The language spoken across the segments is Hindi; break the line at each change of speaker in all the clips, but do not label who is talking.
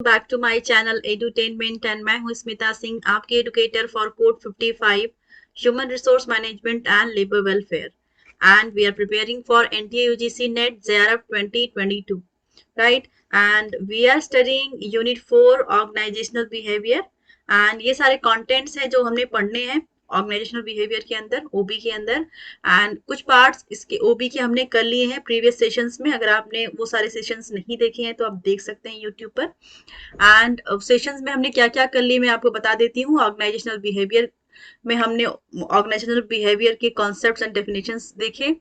Back to my channel edutainment and मैं हूं स्मिता सिंह, आपकी educator for code 55 human resource management and labour welfare, and we are preparing for NTA UGC NET JRF 2022, right? And we are studying unit 4 organizational behavior, and ये सारे contents हैं जो हमने पढ़ने हैं ऑर्गेनाइजेशनल बिहेवियर के अंदर, ओबी के अंदर। एंड कुछ पार्ट्स इसके ओबी के हमने कर लिए हैं प्रीवियस सेशंस में। अगर आपने वो सारे सेशंस नहीं देखे हैं तो आप देख सकते हैं यूट्यूब पर। एंड सेशंस में हमने क्या क्या कर लिए मैं आपको बता देती हूँ। ऑर्गेनाइजेशनल बिहेवियर में हमने ऑर्गेनाइजेशनल बिहेवियर के कॉन्सेप्ट्स एंड डेफिनेशंस देखे।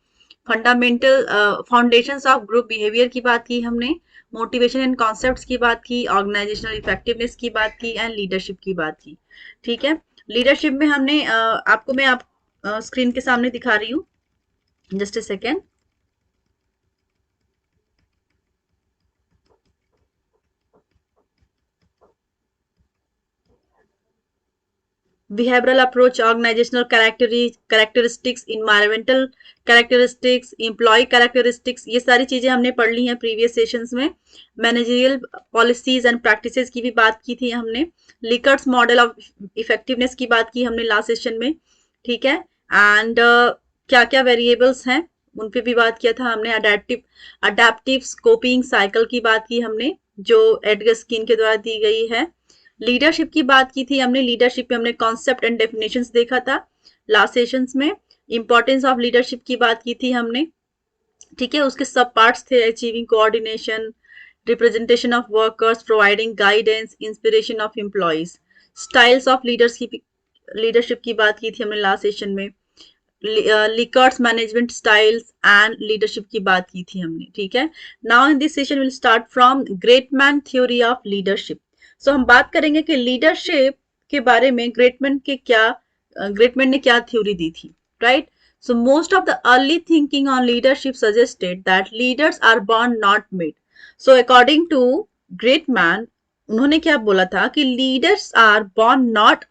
Fundamental foundations of group behaviour की बात की हमने, मोटिवेशन एंड कॉन्सेप्ट्स की बात की, ऑर्गेनाइजेशनल इफेक्टिवनेस की बात की एंड लीडरशिप की बात की। ठीक है, लीडरशिप में हमने आपको मैं आप स्क्रीन के सामने दिखा रही हूँ, just a second. behavioral approach, organizational characteristics, environmental characteristics, employee characteristics, ये सारी चीजें हमने पढ़ ली हैं प्रीवियस सेशंस में। मैनेजरियल पॉलिसीज एंड प्रैक्टिसेस की भी बात की थी हमने। लिकर्ट्स मॉडल ऑफ इफेक्टिवनेस की बात की हमने लास्ट सेशन में। ठीक है, एंड क्या क्या वेरिएबल्स हैं उन पे भी बात किया था हमने। अडेप्टिव स्कोपिंग साइकिल की बात की हमने, जो एडगर स्किन के द्वारा दी गई है। लीडरशिप की बात की थी हमने। लीडरशिप पे हमने कॉन्सेप्ट एंड डेफिनेशंस देखा था लास्ट सेशंस में। इंपॉर्टेंस ऑफ लीडरशिप की बात की थी हमने। ठीक है, उसके सब पार्ट्स थे, achieving coordination, representation of workers, providing guidance, inspiration of employees. Styles of leadership की बात की थी हमने लास्ट सेशन में। Likert's management styles and leadership की बात की थी हमने। ठीक है, now in this session will start from great man theory of leadership. So हम बात करेंगे कि लीडरशिप के बारे में ग्रेटमैन ने क्या थ्योरी दी थी, right? So most of the early thinking on leadership suggested that leaders are born not made. So according to great man, उन्होंने क्या बोला था कि leaders are born not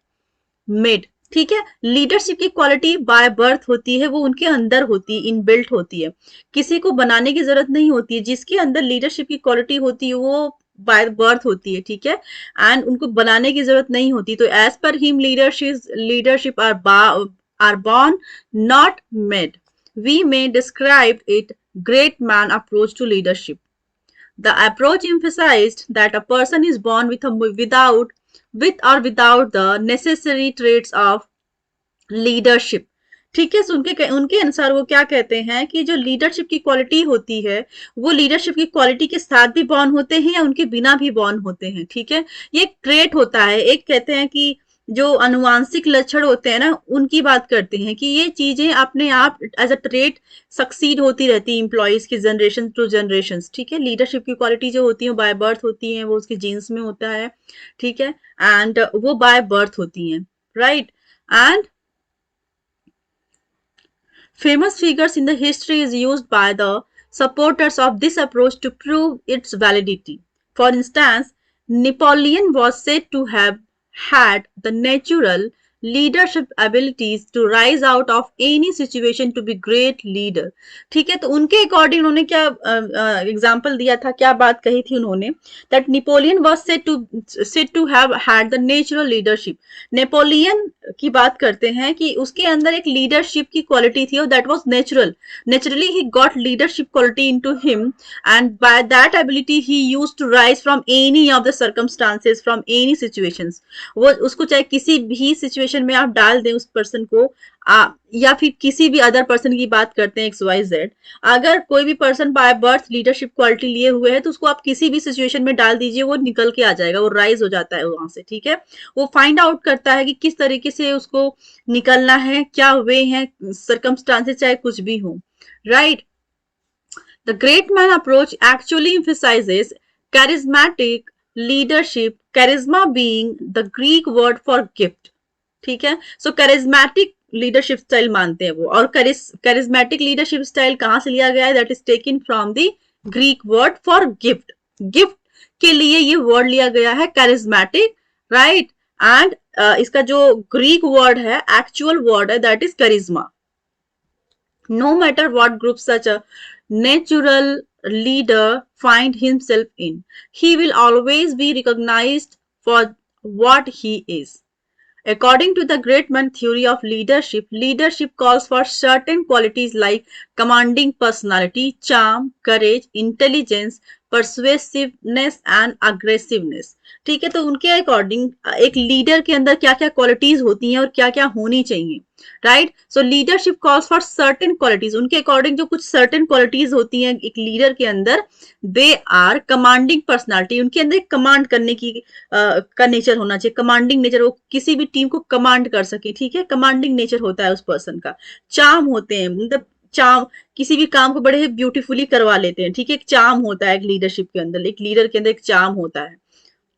made. ठीक है, लीडरशिप की क्वालिटी बाय बर्थ होती है, वो उनके अंदर होती है, इनबिल्ट होती है, किसी को बनाने की जरूरत नहीं होती है। जिसके अंदर लीडरशिप की क्वालिटी होती है वो बाय बर्थ होती है। ठीक है, एंड उनको बनाने की जरूरत नहीं होती। तो as per him leadership are born not made. We may describe it great man approach to leadership. The approach emphasized that a person is born with or without the necessary traits of leadership. ठीक है, उनके अनुसार वो क्या कहते हैं कि जो लीडरशिप की क्वालिटी होती है वो लीडरशिप की क्वालिटी के साथ भी बॉर्न होते हैं या उनके बिना भी बॉर्न होते हैं। ठीक है, ये एक ट्रेट होता है। एक कहते हैं कि जो अनुवांशिक लक्षण होते हैं ना, उनकी बात करते हैं कि ये चीजें अपने आप एज अ ट्रेट सक्सीड होती रहती है इंप्लॉइज की जनरेशन टू जनरेशन। ठीक है, लीडरशिप की क्वालिटी जो होती है बाय बर्थ होती है, वो उसके जीन्स में होता है। ठीक है, एंड वो बाय बर्थ होती है, right? And famous figures in the history is used by the supporters of this approach to prove its validity. For instance, Napoleon was said to have had the natural leadership abilities to rise out of any situation to be great leader. ठीक है, तो उनके अकॉर्डिंग उन्होंने क्या एग्जाम्पल दिया था, क्या बात कही थी उन्होंने, that Napoleon was said to have had the natural leadership. Napoleon की बात करते हैं कि उसके अंदर एक लीडरशिप की क्वालिटी थी और that was naturally he got leadership quality into him, and by that ability he used to rise from any of the circumstances, from any situations. वो उसको चाहे किसी भी सिचुएशन में आप डाल दें उस पर्सन को, या फिर किसी भी अदर पर्सन की बात करते हैं XYZ, अगर कोई भी person by birth leadership quality लिए हुए है तो उसको आप किसी भी सिचुएशन में डाल दीजिए, वो निकल के आ जाएगा, वो राइज हो जाता है वहां से। ठीक है, वो फाइंड आउट करता है कि किस तरीके से उसको निकलना है, क्या वे है, सर्कमस्टांसेस चाहे कुछ भी हो, right? The great man approach actually emphasizes charismatic leadership, charisma being the Greek word for gift. ठीक है, सो कैरिज्मेटिक लीडरशिप स्टाइल मानते हैं वो। और कैरिज्मेटिक लीडरशिप स्टाइल कहां से लिया गया है? That is taken from the Greek word for gift. Gift के लिए ये वर्ड लिया गया है कैरिज्मेटिक, राइट? एंड इसका जो ग्रीक वर्ड है, एक्चुअल वर्ड है, that is charisma. No matter what group such a natural leader find himself in. He will always be recognized for what he is. According to the great man theory of leadership, leadership calls for certain qualities like commanding personality, charm, courage, intelligence, persuasiveness and aggressiveness. ठीक है, तो उनके अकॉर्डिंग एक लीडर के अंदर क्या क्या क्वालिटीज होती हैं और क्या क्या होनी चाहिए, right? So leadership calls for certain qualities, उनके अकॉर्डिंग जो कुछ सर्टेन क्वालिटीज होती हैं एक लीडर के अंदर, दे आर कमांडिंग पर्सनालिटी, उनके अंदर कमांड करने की का नेचर होना चाहिए, कमांडिंग नेचर, वो किसी भी टीम को कमांड कर सके, ठीक है, कमांडिंग नेचर होता है उस पर्सन का। चार्म होते हैं, मतलब चार्म, किसी भी काम को बड़े ब्यूटीफुली करवा लेते हैं, ठीक है, एक चार्म होता है एक लीडरशिप के अंदर, एक लीडर के अंदर एक चार्म होता है,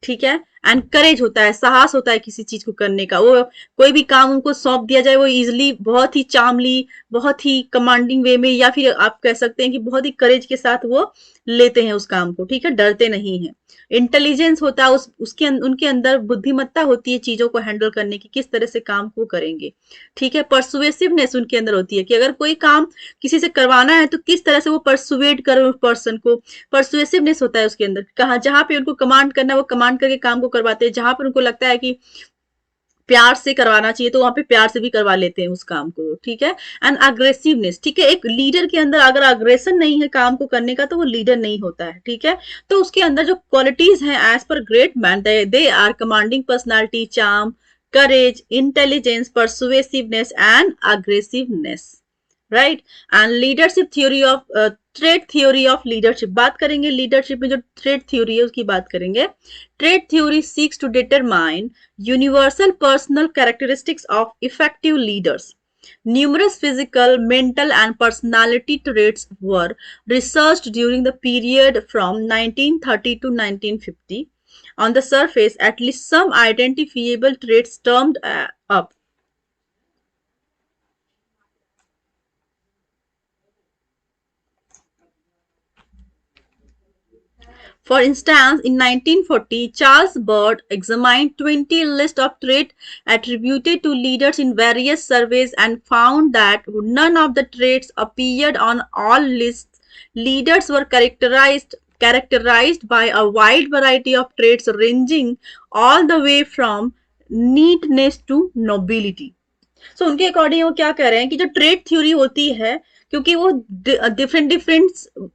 ठीक है। एंड करेज होता है, साहस होता है किसी चीज को करने का, वो कोई भी काम उनको सौंप दिया जाए वो इजिली, बहुत ही चार्मली, बहुत ही कमांडिंग वे में, या फिर आप कह सकते हैं कि बहुत ही करेज के साथ वो लेते हैं उस काम को, ठीक है, डरते नहीं है। इंटेलिजेंस होता है उसके उनके अंदर बुद्धिमत्ता होती है चीजों को हैंडल करने की, किस तरह से काम को करेंगे, ठीक है। परसुएसिवनेस उनके अंदर होती है कि अगर कोई काम किसी से करवाना है तो किस तरह से वो परसुएट करे उस पर्सन को, परसुएसिवनेस होता है उसके अंदर। कहा जहां पे उनको कमांड करना है वो कमांड करके काम को करवाते हैं, जहां पर उनको लगता है कि प्यार से करवाना चाहिए तो वहां पे प्यार से भी करवा लेते हैं उस काम को, ठीक है। एंड अग्रेसिवनेस, ठीक है, एक लीडर के अंदर अगर अग्रेशन नहीं है काम को करने का तो वो लीडर नहीं होता है, ठीक है। तो उसके अंदर जो क्वालिटीज हैं as per great man, they are commanding personality, charm, courage, intelligence, persuasiveness and aggressiveness, right. And leadership theory of trait theory of leadership, बात करेंगे लीडरशिप में जो ट्रेड थ्योरी है उसकी बात करेंगे। Trait theory seeks to determine universal personal characteristics of effective leaders. Numerous physical, mental, and personality traits were researched during the period from 1930 to 1950. On the surface, at least some identifiable traits turned up. For instance, in 1940, Charles Bird examined 20 lists of traits attributed to leaders in various surveys and found that none of the traits appeared on all lists. Leaders were characterized by a wide variety of traits ranging all the way from neatness to nobility. सो उनके अकॉर्डिंग वो क्या कह रहे हैं कि जो ट्रेड थ्योरी होती है, क्योंकि वो डिफरेंट डिफरेंट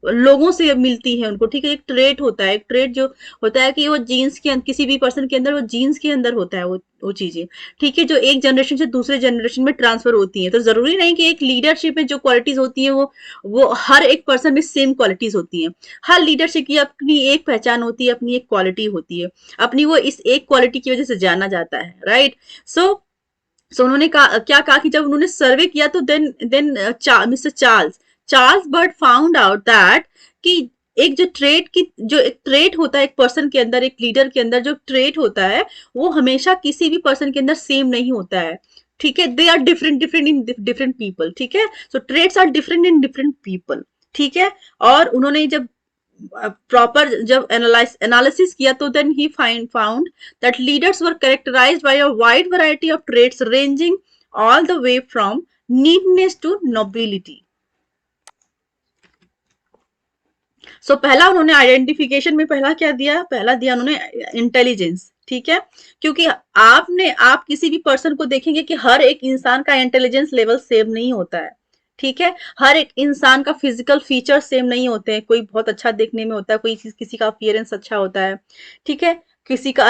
लोगों से मिलती है उनको, ठीक है, एक ट्रेड होता है, एक ट्रेड जो होता है कि वो जीन्स के किसी भी पर्सन के अंदर वो जीन्स के अंदर होता है वो चीजें, ठीक है, जो एक जनरेशन से दूसरे जनरेशन में ट्रांसफर होती है। तो जरूरी नहीं कि एक लीडरशिप में जो क्वालिटीज होती है वो हर एक पर्सन में सेम क्वालिटीज होती है। हर लीडरशिप की अपनी एक पहचान होती है, अपनी एक क्वालिटी होती है, अपनी वो इस एक क्वालिटी की वजह से जाना जाता है, राइट। सो उन्होंने क्या कहा कि जब उन्होंने सर्वे किया तो then mister Charles Bird found out that कि एक जो एक ट्रेट होता है एक पर्सन के अंदर, एक लीडर के अंदर जो ट्रेट होता है वो हमेशा किसी भी पर्सन के अंदर सेम नहीं होता है, ठीक है। They are different in different people, ठीक है। So traits are different in different people, ठीक है। और उन्होंने जब प्रॉपर जब एनालिसिस किया तो then he found that leaders were characterized by a wide variety of traits ranging all the way from neatness to nobility. So पहला उन्होंने आइडेंटिफिकेशन में पहला क्या दिया, पहला दिया उन्होंने इंटेलिजेंस, ठीक है, क्योंकि आप किसी भी पर्सन को देखेंगे कि हर एक इंसान का इंटेलिजेंस लेवल सेम नहीं होता है, ठीक है। हर एक इंसान का फिजिकल फीचर सेम नहीं होते हैं, कोई बहुत अच्छा देखने में होता है, कोई किसी का अपीयरेंस अच्छा होता है, ठीक है, किसी का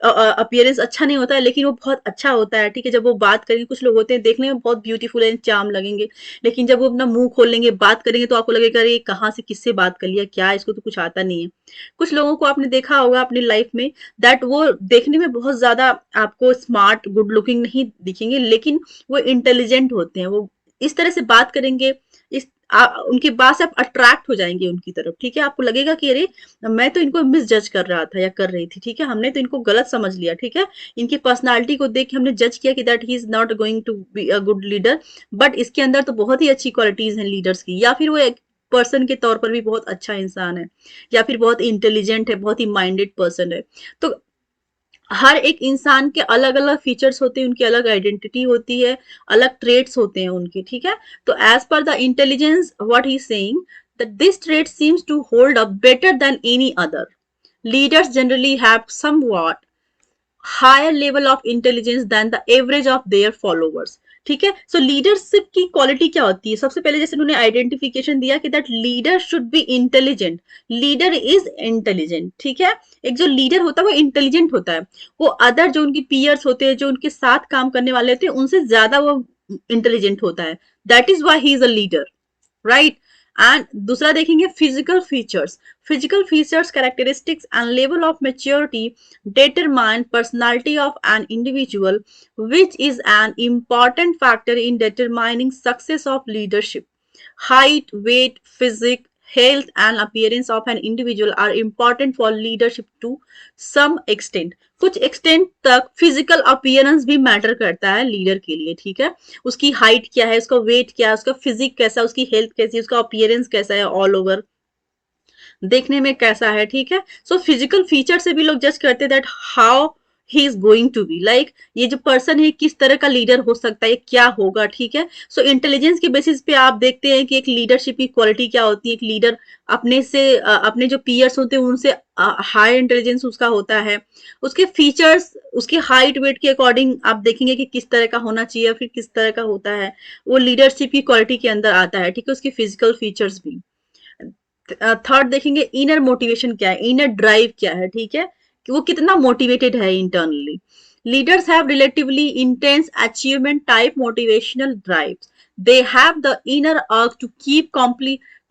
अपीयरेंस अच्छा नहीं होता है लेकिन वो बहुत अच्छा होता है, ठीक है। जब वो बात करेंगे, कुछ लोग होते हैं देखने में बहुत ब्यूटीफुल एंड चार्म लगेंगे, लेकिन जब वो अपना मुंह खोल लेंगे, बात करेंगे तो आपको लगेगा अरे कहाँ से किससे बात कर लिया, क्या इसको तो कुछ आता नहीं है। कुछ लोगों को आपने देखा होगा अपनी लाइफ में दैट वो देखने में बहुत ज्यादा आपको स्मार्ट गुड लुकिंग नहीं दिखेंगे, लेकिन वो इंटेलिजेंट होते हैं, वो इस तरह से बात करेंगे, उनकी बात से आप अट्रैक्ट हो जाएंगे उनकी तरफ, ठीक है। आपको लगेगा कि अरे मैं तो इनको मिस जज कर रहा था या कर रही थी, ठीक है, हमने तो इनको गलत समझ लिया, ठीक है, इनकी पर्सनालिटी को देख के हमने जज किया कि that he is not going to be a good leader, but इसके अंदर तो बहुत ही अच्छी क्वालिटीज हैं लीडर्स की, या फिर वो एक पर्सन के तौर पर भी बहुत अच्छा इंसान है, या फिर बहुत इंटेलिजेंट है, बहुत ही माइंडेड पर्सन है। तो हर एक इंसान के अलग अलग फीचर्स होते हैं, उनकी अलग आइडेंटिटी होती है, अलग ट्रेट्स होते हैं उनके, ठीक है। तो as per the intelligence what he saying that this trait seems to hold up better than any other. Leaders generally have somewhat higher level of intelligence than the average of their followers. ठीक है, सो लीडरशिप की क्वालिटी क्या होती है? सबसे पहले जैसे उन्होंने आइडेंटिफिकेशन दिया कि that leader should be intelligent, leader is intelligent. ठीक है, एक जो लीडर होता है वो इंटेलिजेंट होता है, वो अदर जो उनकी पीयर्स होते हैं, जो उनके साथ काम करने वाले होते हैं, उनसे ज्यादा वो इंटेलिजेंट होता है। That is why he is a leader, right. And दूसरा देखेंगे physical features. Physical features, characteristics and level of maturity determine personality of an individual, which is an important factor in determining success of leadership. Height, weight, physique, health and appearance of an individual are important for leadership to some extent. कुछ एक्सटेंट तक फिजिकल अपीयरेंस भी मैटर करता है लीडर के लिए। ठीक है, उसकी हाइट क्या है, उसका वेट क्या है, उसका फिजिक कैसा है, उसकी हेल्थ कैसी है, उसका अपीयरेंस कैसा है, ऑल ओवर देखने में कैसा है। ठीक है, सो फिजिकल फीचर से भी लोग जज करते हैं that how he is going to be, like ये जो पर्सन है किस तरह का लीडर हो सकता है, क्या होगा। ठीक है, सो इंटेलिजेंस के बेसिस पे आप देखते हैं कि एक लीडरशिप की क्वालिटी क्या होती है। एक लीडर अपने से अपने जो पीयर्स होते हैं उनसे हाई इंटेलिजेंस उसका होता है। उसके फीचर्स, उसके हाइट वेट के अकॉर्डिंग आप देखेंगे कि किस तरह का होना चाहिए, फिर किस तरह का होता है, वो लीडरशिप की क्वालिटी के अंदर आता है। ठीक है, उसकी फिजिकल फीचर्स भी। थर्ड देखेंगे इनर मोटिवेशन क्या है, इनर ड्राइव क्या है। ठीक है, कि वो कितना मोटिवेटेड है internally. Leaders have relatively intense achievement type motivational drives, they have the inner urge to keep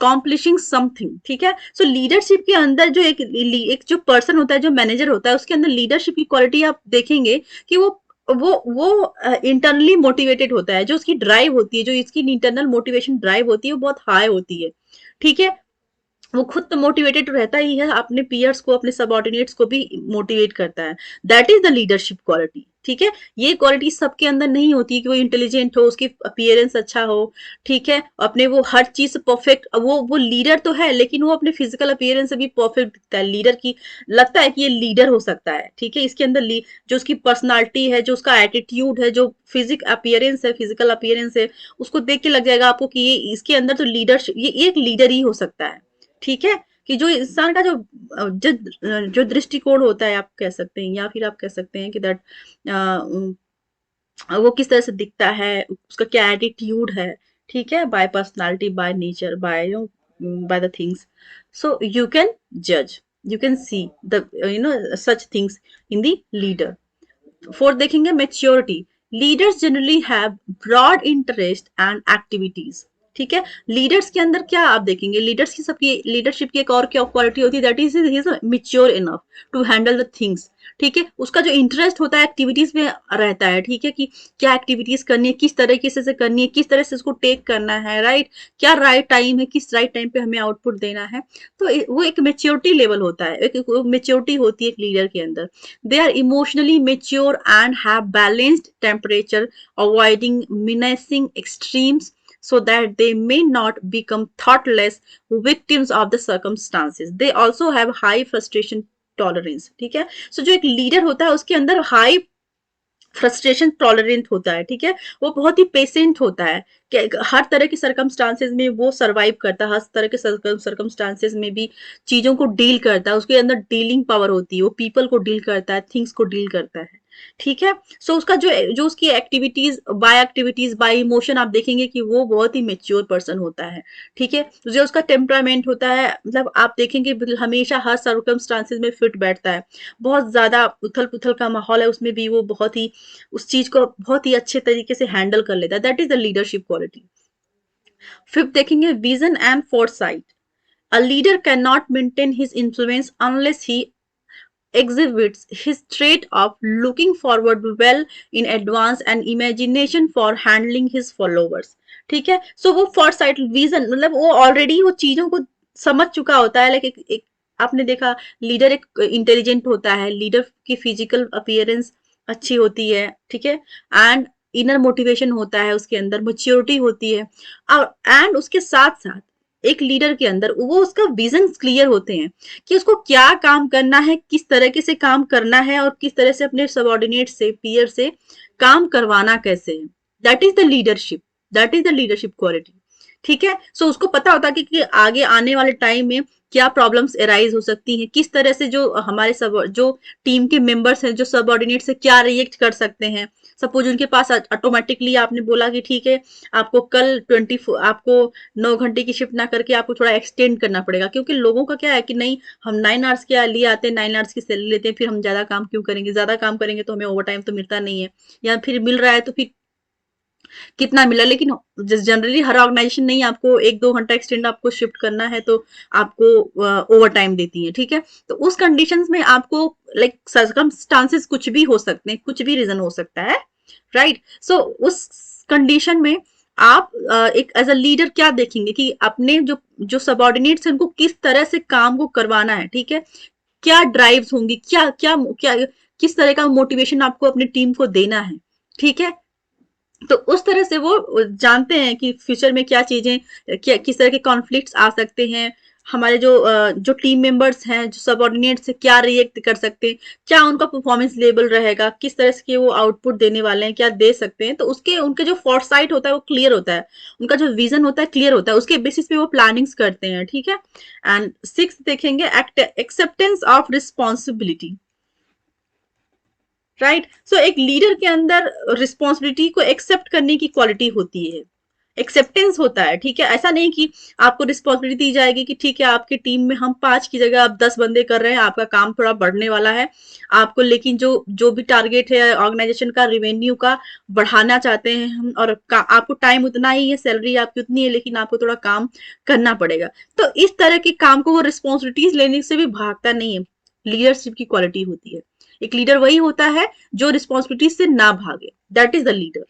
accomplishing something. ठीक है, सो लीडरशिप के अंदर जो एक जो पर्सन होता है, जो मैनेजर होता है, उसके अंदर लीडरशिप की क्वालिटी आप देखेंगे कि वो इंटरनली मोटिवेटेड होता है। जो उसकी ड्राइव होती है, जो इसकी इंटरनल मोटिवेशन ड्राइव होती है, वो बहुत हाई होती है। ठीक है, वो खुद तो मोटिवेटेड रहता ही है, अपने पीयर्स को, अपने सबऑर्डिनेट्स को भी मोटिवेट करता है। That is the leadership quality. ठीक है, ये क्वालिटी सबके अंदर नहीं होती कि वो इंटेलिजेंट हो, उसकी अपीयरेंस अच्छा हो। ठीक है, अपने वो हर चीज परफेक्ट, वो लीडर तो है लेकिन वो अपने फिजिकल अपीयरेंस से भी परफेक्ट दिखता है। लीडर की लगता है कि ये लीडर हो सकता है। ठीक है, इसके अंदर जो उसकी पर्सनालिटी है, जो उसका एटीट्यूड है, जो फिजिक अपीयरेंस है, फिजिकल अपीयरेंस है, उसको देख के लग जाएगा आपको कि ये इसके अंदर तो लीडरशिप, ये एक लीडर ही हो सकता है। ठीक है, कि जो इंसान का जो दृष्टिकोण होता है, आप कह सकते हैं, या फिर आप कह सकते हैं कि दैट वो किस तरह से दिखता है, उसका क्या एटीट्यूड है। ठीक है, by personality, by nature, by the things, so you can जज, you can see the such things in the leader. Fourth देखेंगे maturity. Leaders generally have broad interest and activities. ठीक है, लीडर्स के अंदर क्या आप देखेंगे, लीडर्स की सबकी लीडरशिप की एक और क्या क्वालिटी होती है, that is mature enough to handle the things. ठीक है, उसका जो इंटरेस्ट होता है एक्टिविटीज में रहता है। ठीक है, कि क्या एक्टिविटीज करनी है, किस तरीके से करनी है, किस तरह से उसको टेक करना है, राइट, क्या राइट टाइम है, किस राइट टाइम पे हमें आउटपुट देना है। तो वो एक मेच्योरिटी लेवल होता है, एक मेच्योरिटी होती है एक लीडर के अंदर। They are emotionally mature and have balanced temperature, avoiding menacing extremes so that they may not become thoughtless victims of the circumstances. They also have high frustration tolerance. ठीक है, सो जो एक लीडर होता है उसके अंदर हाई फ्रस्ट्रेशन टॉलरेंट होता है। ठीक है, वो बहुत ही पेशेंट होता है कि हर तरह के सर्कमस्टांसेस में वो सरवाइव करता है, हर तरह के सर्कमस्टांसेस में भी चीजों को डील करता है। उसके अंदर डीलिंग पावर होती है, वो पीपल को डील करता है, थिंग्स को डील करता है। ठीक है, सो उसका जो उसकी एक्टिविटीज बाय इमोशन आप देखेंगे कि वो बहुत ही मेच्योर पर्सन होता है। ठीक है, जो उसका टेम्परामेंट होता है, मतलब आप देखेंगे हमेशा हर सर्कमस्टांसेस में फिट बैठता है। बहुत ज्यादा उथल पुथल का माहौल है, उसमें भी वो बहुत ही उस चीज को बहुत ही अच्छे तरीके से हैंडल कर लेता है। That is the leadership quality. Fifth देखेंगे vision and foresight. A leader can not maintain his influence unless he exhibits his trait of looking forward well in advance and imagination for handling his followers. ठीक है, सो वो foresight vision, मतलब वो ऑलरेडी वो चीजों को समझ चुका होता है। लाइक एक आपने देखा लीडर एक इंटेलिजेंट होता है, लीडर की फिजिकल अपीयरेंस अच्छी होती है। ठीक है, एंड इनर मोटिवेशन होता है, उसके अंदर मैच्योरिटी होती है, और एंड उसके साथ साथ एक लीडर के अंदर वो उसका विजन क्लियर होते हैं कि उसको क्या काम करना है, किस तरीके से काम करना है, और किस तरह से अपने सबऑर्डिनेट से, पीयर से काम करवाना कैसे है। That is the leadership, that is the leadership quality. ठीक है। सो उसको पता होता है कि आगे आने वाले टाइम में क्या प्रॉब्लम्स एराइज हो सकती हैं, किस तरह से जो हमारे सब जो टीम के मेंबर्स हैं, जो सबऑर्डिनेट से क्या रिएक्ट कर सकते हैं। सपोज उनके पास ऑटोमेटिकली आपने बोला कि ठीक है आपको कल 24 आपको 9 घंटे की शिफ्ट ना करके आपको थोड़ा एक्सटेंड करना पड़ेगा, क्योंकि लोगों का क्या है कि नहीं हम 9 आवर्स के लिए आते हैं, 9 आवर्स की सैलरी लेते हैं, फिर हम ज्यादा काम क्यों करेंगे, ज्यादा काम करेंगे तो हमें ओवर टाइम तो मिलता नहीं है, या फिर मिल रहा है तो फिर कितना मिला। लेकिन जनरली हर ऑर्गेनाइजेशन नहीं आपको 1-2 घंटा एक्सटेंड आपको शिफ्ट करना है तो आपको ओवर टाइम देती है, ठीक है। तो उस कंडीशंस में आपको लाइक सर्कमस्टांसेस कुछ भी हो सकते हैं, कुछ भी रीजन हो सकता है, राइट। सो उस कंडीशन में आप एक एज अ लीडर क्या देखेंगे कि अपने जो जो सबऑर्डिनेट्स हैं उनको किस तरह से काम को करवाना है, ठीक है। क्या ड्राइव्स होंगी, क्या क्या क्या किस तरह का मोटिवेशन आपको अपनी टीम को देना है, ठीक है। तो उस तरह से वो जानते हैं कि फ्यूचर में क्या चीजें, क्या किस तरह के कॉन्फ्लिक्ट्स आ सकते हैं, हमारे जो टीम मेंबर्स हैं, जो सबऑर्डिनेट से क्या रिएक्ट कर सकते हैं, क्या उनका परफॉर्मेंस लेवल रहेगा, किस तरह से वो आउटपुट देने वाले हैं, क्या दे सकते हैं। तो उसके उनके जो फोरसाइट होता है वो क्लियर होता है, उनका जो विजन होता है क्लियर होता है, उसके बेसिस पे वो प्लानिंग्स करते हैं, ठीक है। एंड 6 देखेंगे एक्सेप्टेंस ऑफ रिस्पॉन्सिबिलिटी, राइट। सो एक लीडर के अंदर रिस्पॉन्सिबिलिटी को एक्सेप्ट करने की क्वालिटी होती है, एक्सेप्टेंस होता है, ठीक है। ऐसा नहीं कि आपको रिस्पॉन्सिबिलिटी दी जाएगी कि ठीक है आपकी टीम में हम 5 की जगह आप 10 बंदे कर रहे हैं, आपका काम थोड़ा बढ़ने वाला है आपको, लेकिन जो जो भी टारगेट है ऑर्गेनाइजेशन का रेवेन्यू का बढ़ाना चाहते हैं हम, और आपको टाइम उतना ही है, सैलरी आपकी उतनी है, लेकिन आपको थोड़ा काम करना पड़ेगा। तो इस तरह के काम को वो रिस्पॉन्सिबिलिटीज लेने से भी भागता नहीं है, लीडरशिप की क्वालिटी होती है। एक लीडर वही होता है जो रिस्पॉन्सिबिलिटी से ना भागे, that is the leader.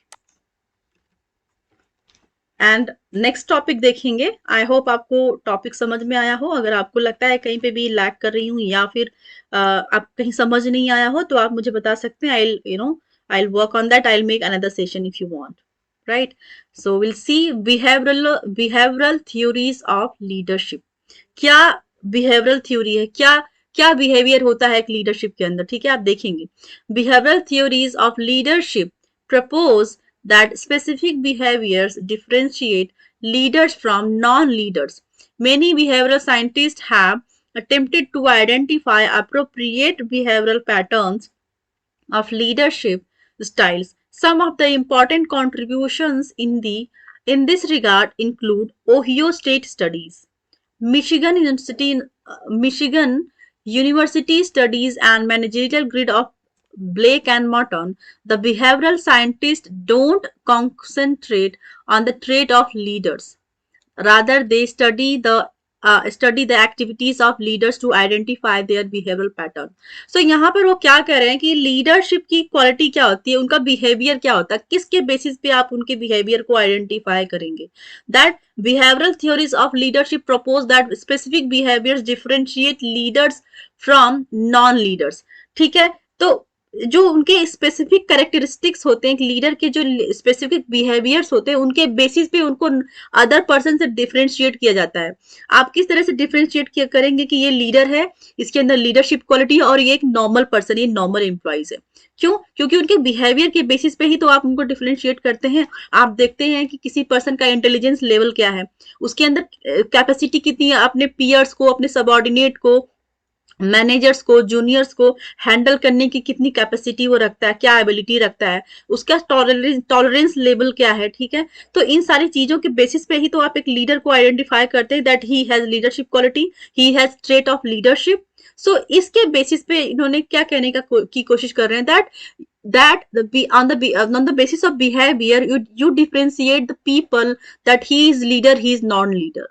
And next topic देखेंगे। आई होप आपको टॉपिक समझ में आया हो। अगर आपको लगता है कहीं पे भी लैग कर रही हूँ या फिर आप कहीं समझ नहीं आया हो तो आप मुझे बता सकते हैं। आई I'll work on that. I'll make another session if you want, right? So we'll see behavioral theories of leadership. क्या बिहेवियरल थ्योरी है, क्या क्या बिहेवियर होता है एक लीडरशिप के अंदर, ठीक है। आप देखेंगे behavioural theories of leadership propose that specific behaviors differentiate leaders from non-leaders. Many behavioral scientists have attempted to identify appropriate behavioral patterns of leadership styles. Some of the important contributions in this regard include Ohio State studies, Michigan University studies, and managerial grid of Blake and Morton. The behavioral scientists don't concentrate on the trait of leaders. Rather, they study the activities of leaders to identify their behavioral pattern. So यहाँ पर वो क्या कह रहे हैं कि लीडरशिप की क्वालिटी क्या होती है, उनका बिहेवियर क्या होता है, किसके बेसिस पे आप उनके बिहेवियर को आइडेंटिफाई करेंगे। That behavioral theories of leadership propose that specific behaviors differentiate leaders from non-leaders, ठीक है। तो जो उनके स्पेसिफिक कैरेक्टरिस्टिक्स होते हैं, एक लीडर के जो स्पेसिफिक बिहेवियर्स होते हैं, उनके बेसिस पे उनको अदर पर्सन से डिफरेंशिएट किया जाता है। आप किस तरह से डिफरेंशिएट करेंगे कि ये लीडर है, इसके अंदर लीडरशिप क्वालिटी है, और ये एक नॉर्मल पर्सन, ये नॉर्मल एम्प्लॉइज है। क्यों? क्योंकि उनके बिहेवियर के बेसिस पे ही तो आप उनको डिफरेंशिएट करते हैं। आप देखते हैं कि किसी पर्सन का इंटेलिजेंस लेवल क्या है, उसके अंदर कैपेसिटी कितनी है अपने पीयर्स को, अपने सबऑर्डिनेट को, मैनेजर्स को, जूनियर्स को हैंडल करने की कितनी कैपेसिटी वो रखता है, क्या एबिलिटी रखता है, उसका टॉलरेंस लेवल क्या है, ठीक है। तो इन सारी चीजों के बेसिस पे ही तो आप एक लीडर को आइडेंटिफाई करते हैं that he has leadership quality, he has trait of leadership. So इसके बेसिस पे इन्होंने क्या कहने की कोशिश कर रहे हैं on the basis of behavior you differentiate the people that he is leader, he is non-leader,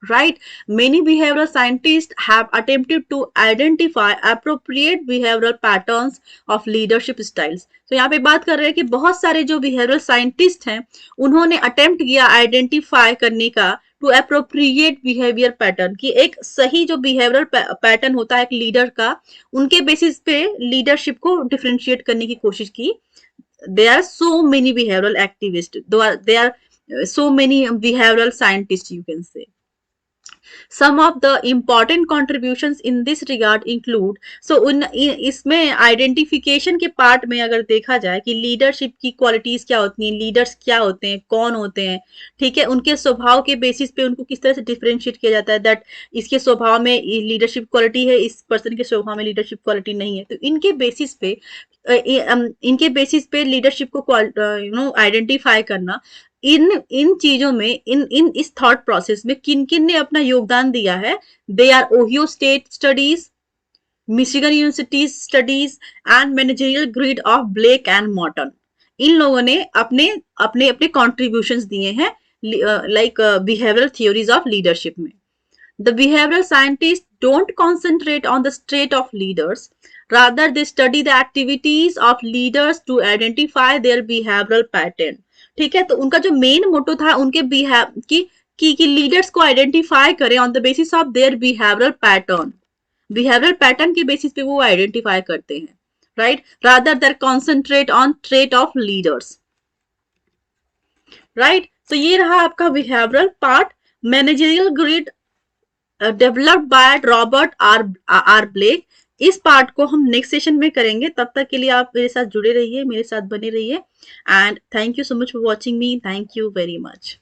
right? Many behavioral scientists have attempted to identify appropriate behavioral patterns of leadership styles. तो यहाँ पे बात कर रहे हैं कि बहुत सारे जो behavioral scientists हैं उन्होंने attempt किया identify करने का टू अप्रोप्रिएट बिहेवियर पैटर्न, की एक सही जो बिहेवियरल पैटर्न होता है एक लीडर का, उनके बेसिस पे लीडरशिप को डिफरेंशिएट करने की कोशिश की। there are so many behavioral activists, there are so many behavioral scientists you can say. Some of the important contributions in this regard include, so इसमें आइडेंटिफिकेशन के पार्ट में अगर देखा जाए कि लीडरशिप की क्वालिटीज क्या होती हैं, लीडर्स क्या होते हैं, कौन होते हैं, ठीक है, उनके स्वभाव के बेसिस पे उनको किस तरह से डिफरेंशिएट किया जाता है, दैट इसके स्वभाव में लीडरशिप क्वालिटी है, इस पर्सन के स्वभाव में लीडरशिप क्वालिटी नहीं है, तो इनके बेसिस पे लीडरशिप को आइडेंटिफाई करना, इन चीजों में, इन इस थॉट प्रोसेस में किन किन ने अपना योगदान दिया है, they are Ohio State studies, Michigan University studies and managerial grid of Blake and Morton. इन लोगों ने अपने अपने अपने कॉन्ट्रीब्यूशंस दिए हैं like behavioural theories of leadership में। The behavioral scientists don't concentrate on the state of leaders. Rather, they study the activities of leaders to identify their behavioral pattern. ठीक है, तो उनका जो मेन मोटो था उनके कि लीडर्स को आइडेंटिफाई करें on the basis of their behavioural pattern. Behavioural pattern के बेसिस पे वो आइडेंटिफाई करते हैं, right, rather there concentrate on trait of leaders, right. तो ये रहा आपका behavioural part. Managerial grid developed by Robert R Blake. इस पार्ट को हम नेक्स्ट सेशन में करेंगे, तब तक के लिए आप मेरे साथ जुड़े रहिए, मेरे साथ बने रहिए, and thank you so much for watching me, thank you very much.